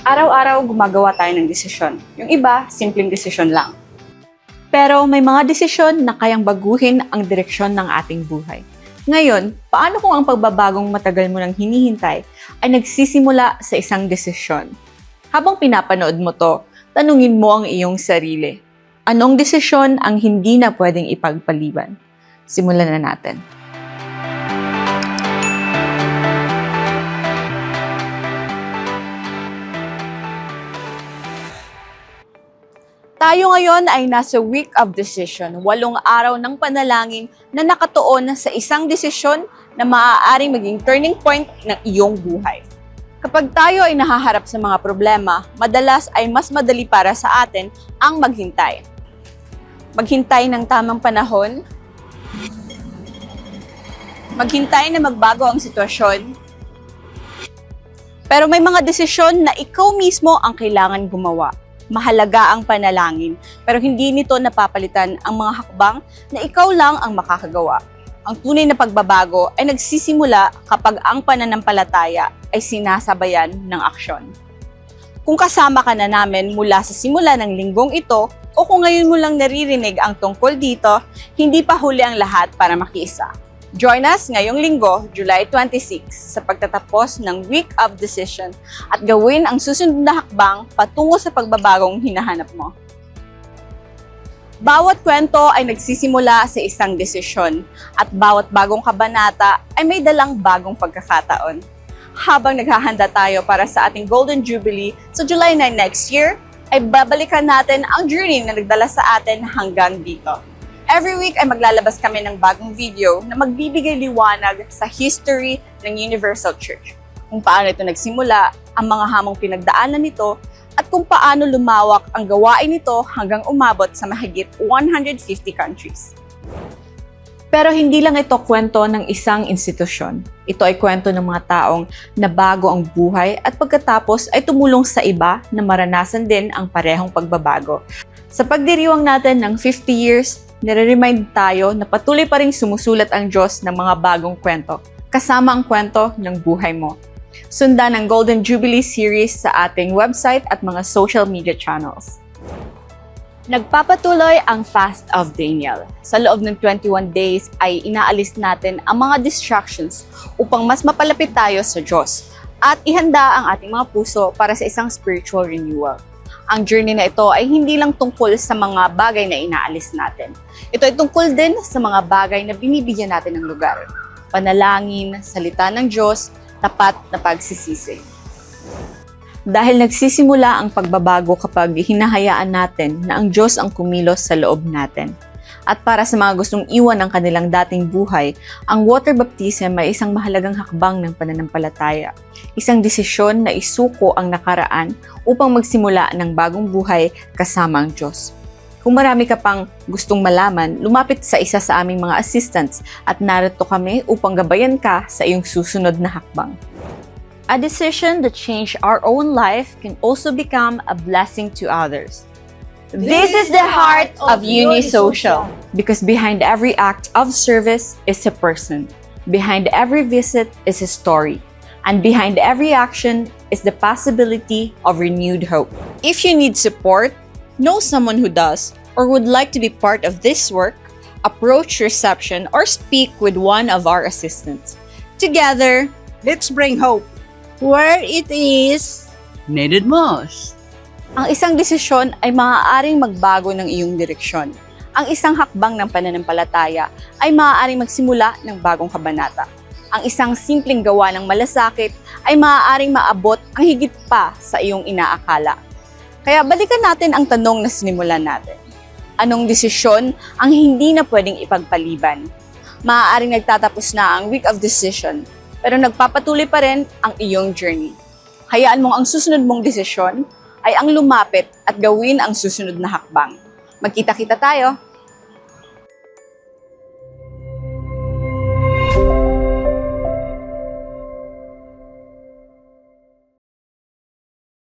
Araw-araw gumagawa tayo ng desisyon. Yung iba, simpleng desisyon lang. Pero may mga desisyon na kayang baguhin ang direksyon ng ating buhay. Ngayon, paano kung ang pagbabagong matagal mo nang hinihintay ay nagsisimula sa isang desisyon? Habang pinapanood mo to, tanungin mo ang iyong sarili. Anong desisyon ang hindi na pwedeng ipagpaliban? Simulan na natin. Tayo ngayon ay nasa Week of Decision, 8 araw ng panalangin na nakatuon sa isang desisyon na maaaring maging turning point ng iyong buhay. Kapag tayo ay nahaharap sa mga problema, madalas ay mas madali para sa atin ang maghintay. Maghintay ng tamang panahon, maghintay na magbago ang sitwasyon, pero may mga desisyon na ikaw mismo ang kailangan gumawa. Mahalaga ang panalangin, pero hindi nito napapalitan ang mga hakbang na ikaw lang ang makakagawa. Ang tunay na pagbabago ay nagsisimula kapag ang pananampalataya ay sinasabayan ng aksyon. Kung kasama ka na namin mula sa simula ng linggong ito, o kung ngayon mo lang naririnig ang tungkol dito, hindi pa huli ang lahat para makiisa. Join us ngayong linggo, July 26, sa pagtatapos ng Week of Decision at gawin ang susunod na hakbang patungo sa pagbabagong hinahanap mo. Bawat kwento ay nagsisimula sa isang desisyon at bawat bagong kabanata ay may dalang bagong pagkakataon. Habang naghahanda tayo para sa ating Golden Jubilee sa July 9 next year, ay babalikan natin ang journey na nagdala sa atin hanggang dito. Every week ay maglalabas kami ng bagong video na magbibigay liwanag sa history ng Universal Church. Kung paano ito nagsimula, ang mga hamong pinagdaanan nito, at kung paano lumawak ang gawain nito hanggang umabot sa mahigit 150 countries. Pero hindi lang ito kwento ng isang institusyon. Ito ay kwento ng mga taong nabago ang buhay at pagkatapos ay tumulong sa iba na maranasan din ang parehong pagbabago. Sa pagdiriwang natin ng 50 years, nire-remind tayo na patuloy pa ring sumusulat ang Diyos ng mga bagong kwento, kasama ang kwento ng buhay mo. Sundan ang Golden Jubilee series sa ating website at mga social media channels. Nagpapatuloy ang Fast of Daniel. Sa loob ng 21 days ay inaalis natin ang mga distractions upang mas mapalapit tayo sa Diyos at ihanda ang ating mga puso para sa isang spiritual renewal. Ang journey na ito ay hindi lang tungkol sa mga bagay na inaalis natin. Ito ay tungkol din sa mga bagay na binibigyan natin ng lugar. Panalangin, salita ng Diyos, tapat na pagsisisi. Dahil nagsisimula ang pagbabago kapag hinahayaan natin na ang Diyos ang kumilos sa loob natin. At para sa mga gustong iwan ang kanilang dating buhay, ang water baptism ay isang mahalagang hakbang ng pananampalataya. Isang desisyon na isuko ang nakaraan upang magsimula ng bagong buhay kasama ang Diyos. Kung marami ka pang gustong malaman, lumapit sa isa sa aming mga assistants at narito kami upang gabayan ka sa iyong susunod na hakbang. A decision that changed our own life can also become a blessing to others. This is the heart of Unisocial, because behind every act of service is a person. Behind every visit is a story. And behind every action is the possibility of renewed hope. If you need support, know someone who does, or would like to be part of this work, approach reception or speak with one of our assistants. Together, let's bring hope where it is needed most. ang isang desisyon ay maaaring magbago ng iyong direksyon. Ang isang hakbang ng pananampalataya ay maaaring magsimula ng bagong kabanata. Ang isang simpleng gawa ng malasakit ay maaaring maabot ang higit pa sa iyong inaakala. Kaya balikan natin ang tanong na sinimulan natin. Anong desisyon ang hindi na pwedeng ipagpaliban? Maaaring nagtatapos na ang Week of Decision, pero nagpapatuloy pa rin ang iyong journey. Hayaan mong ang susunod mong desisyon ay ang lumapit at gawin ang susunod na hakbang. Magkita-kita tayo!